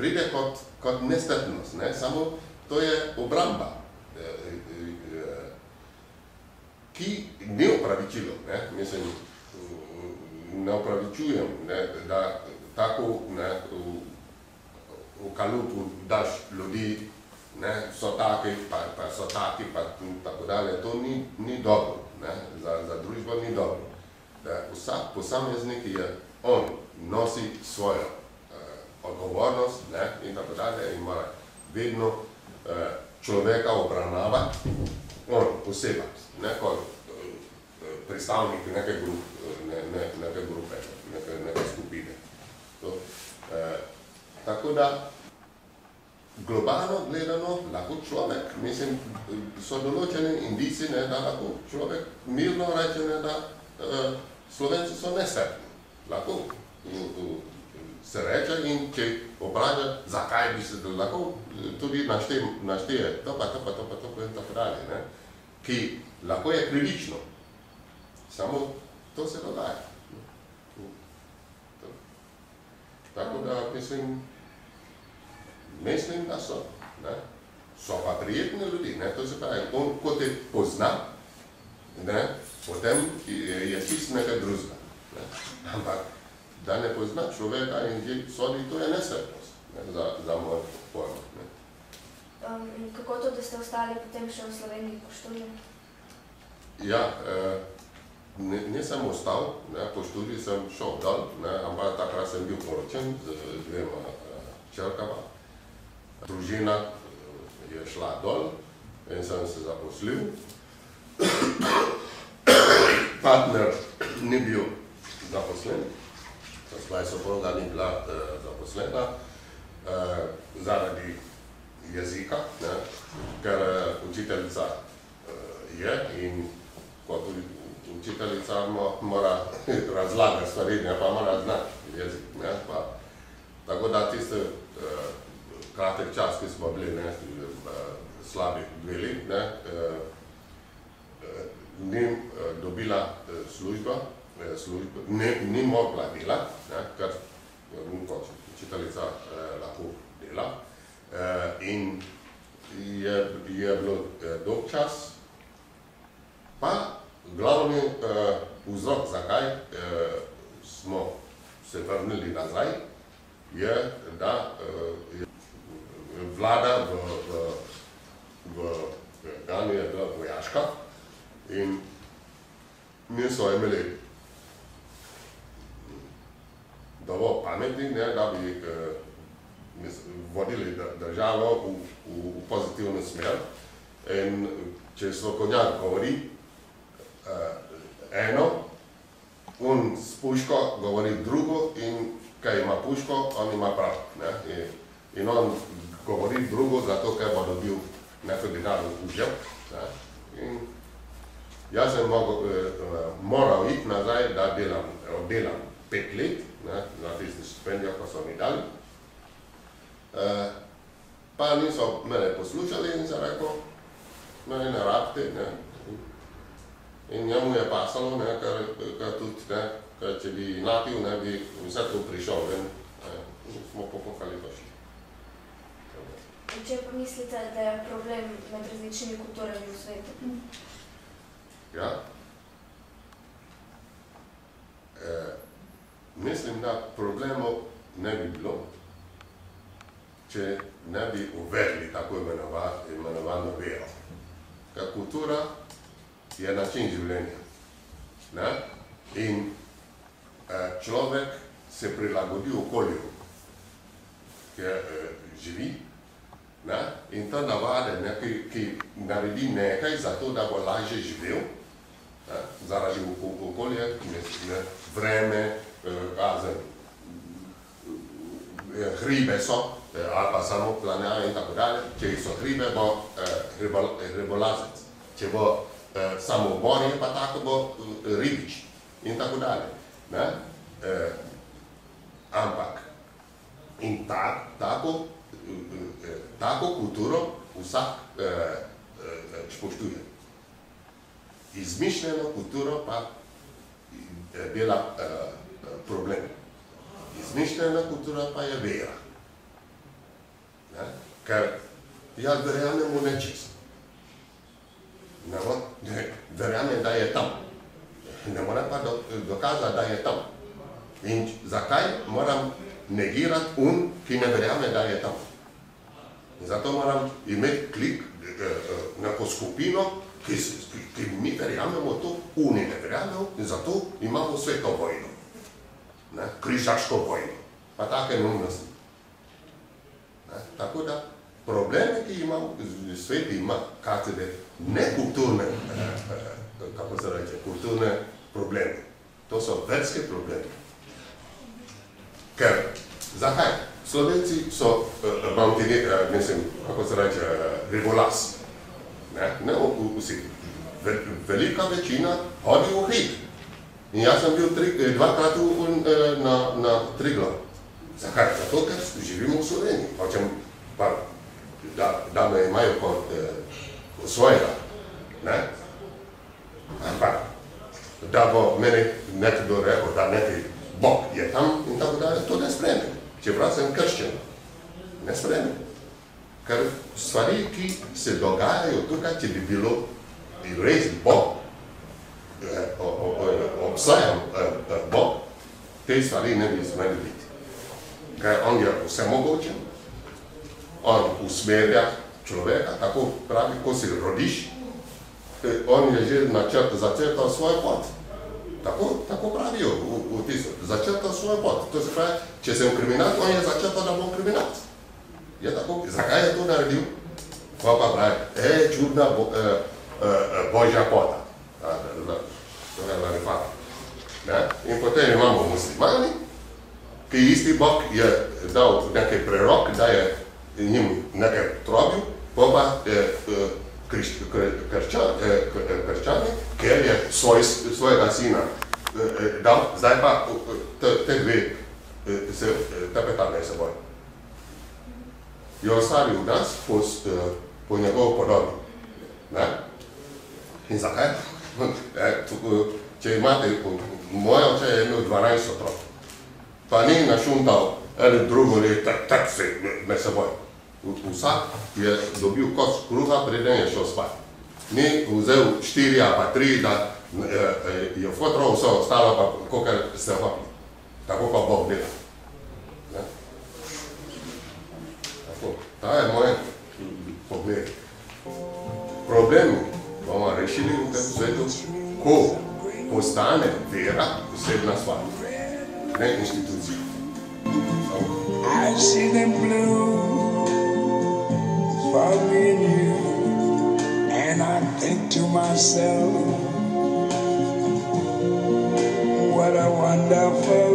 pride kot nestrpnost, ne? Samo to je obramba, ki ni opravičilo, ne? Mislim, ne opravičujem, ne? Da tako, ne, v kalupu daš ljudi, ne, so taki, pa so taki, pa tako dalje. To ni dobro, ne, za družbo ni dobro. Vsak posameznik je, on nosi svojo odgovornost, ne, in tako dalje, in mora vedno človeka obravnavati, on posebej, ne, kot predstavnik neke grupe, neke skupine. Tako da, globalno gledano, lahko človek, mislim, so določeni indici, ne, da lahko človek mirno reče, ne, da Slovenci so nestrpni. Lahko se reče in če vpraša, zakaj bi se lahko tudi našteje, to pa in tako dalje, ne, ki lahko je krivično. Samo to se dogaja. Tako da, mislim, da so. Ne? So pa prijetni ljudi, ne? To se pravi, on, ko te pozna, ne? Potem je čist nekaj drugega. Ne? Ampak, da ne pozna človeka in že sodi, to je nestrpnost, ne? Za moj pojem. Kako to, da ste ostali potem še v Sloveniji po študiju? Ja, nisem ostal, ne? Po študiju sem šel dol, ne? Ampak takrat sem bil poročen z dvema črkama. Družina je šla dol in sem se zaposlil. Partner ni bil zaposlen, svoja soproga ni bila zaposlena zaradi jezika, ne, ker učiteljica je in kot učiteljica mora razlagati stvari, ne, pa mora znati jezik. Ne, pa, tako da tiste kratek čas, ki smo bili, ne, slabih 2 let, ne, ni dobila služba, ni mogla delati, ne, ker kot učiteljica lahko dela. In je bilo dolg čas, pa glavni vzrok, zakaj smo se vrnili nazaj, je, da vlada v Gani je bila vojaška in niso imeli dovolj pametni, ne, da bi vodili državo v pozitivno smer. In če strokovnjak govori eno, on s puško govori drugo in kaj ima puško, on ima prav. Ne? In on govori drugo, zato ker bo dobil neko denar v žep. In jaz sem moral iti nazaj, da delam 5 let, ne, na tisti štipendijo, ko so mi dali. Pa niso mene poslušali in sem rekel, mene ne rabite, ne. In njemu je pasalo, ne, ker tudi, ne, ker če bi natil, ne, bi vse to prišel ven, smo popokali to šli. Če pa mislite, da je problem med različnimi kulturami v svetu? Ja. Mislim, da problemov ne bi bilo, če ne bi uvedli tako imenovano vero. Ker kultura je način življenja. Ne? In človek se prilagodi okolju, kjer živi, ne? In ta navade, ne, ki naredi nekaj zato, da bo lažje živel, ne? Zaradi okolja, vreme, hribe so, ali pa samo planjave in tako dalje. Če so hribe, bo hribolazec. Če bo samo morje, pa tako bo ribič in tako dalje. Ne? Ampak, in tako kulturo vsak spoštuje. Izmišljeno kulturo pa dela problem. Izmišljena kultura pa je vera. Ne? Ker jaz verjamem v nečist. Verjamem, da je tam. Ne morem pa dokazati, da je tam. In zakaj moram negirati ki ne verjame, da je tam? In zato moram imeti klik, neko skupino, ki mi verjamemo to, oni ne verjamemo, in zato imamo sveto vojno. Križaško vojno. Pa take neumnosti. Tako da probleme, ki imamo, svet ima, kakve ne kulturne, kako se reče, kulturne probleme. To so verske probleme. Ker, zakaj? Slovenci so, mislim, kako se reče, ribolasi. Ne vsi. Velika večina hodi v hrib. In jaz sem bil dvakrat na Triglav. Zakaj? Zato, ker živimo v Sloveniji. Hočem pa, da me imajo kot svojega. Ampak, da bo meni nekdo rekel, da neki Bog je tam in tako dalje, to ne spremem. Čeprav sem krščen. Ne spremem. Ker stvari, ki se dogajajo tukaj, če bi bilo res Bog, obstajam Bog, te stvari ne bi smeli biti. Ker on je vsemogočen, on usmerja človeka, tako pravi, ko si rodiš, on je že začrtal svoj pot. Tako pravijo v tisto, začrtal svoj pot. To se pravi, če sem kriminalc, on je začrtal, da bom kriminalc. Je tako, zakaj je to naredil? Pa pravi, čudna božja pota. To je larifat. In potem imamo muslimani, ki isti Bog je dal nekaj prerok, da je njim nekaj trobil, pa krščani, ker je svojega sina dal, zdaj pa te dve tepetane seboj. Jo ostavil nas po njegov podobi. In zakaj? Če imate, moj oče je imel 12 otrok, pa ni našuntal eno drugo leto, tak se med seboj. Vsak je dobil kos kruha, preden je šel spat. Ni vzel 4 ali pa 3, da je fotrov vse ostalo, pa kakor ste hoteli. Tako pa Bog dela. Ta je moj pogled. Problemi bomo rešili v tem svetu, ko postane vera osebna stvar, ne institucija. I see them blue for me and you, and I think to myself, what a wonderful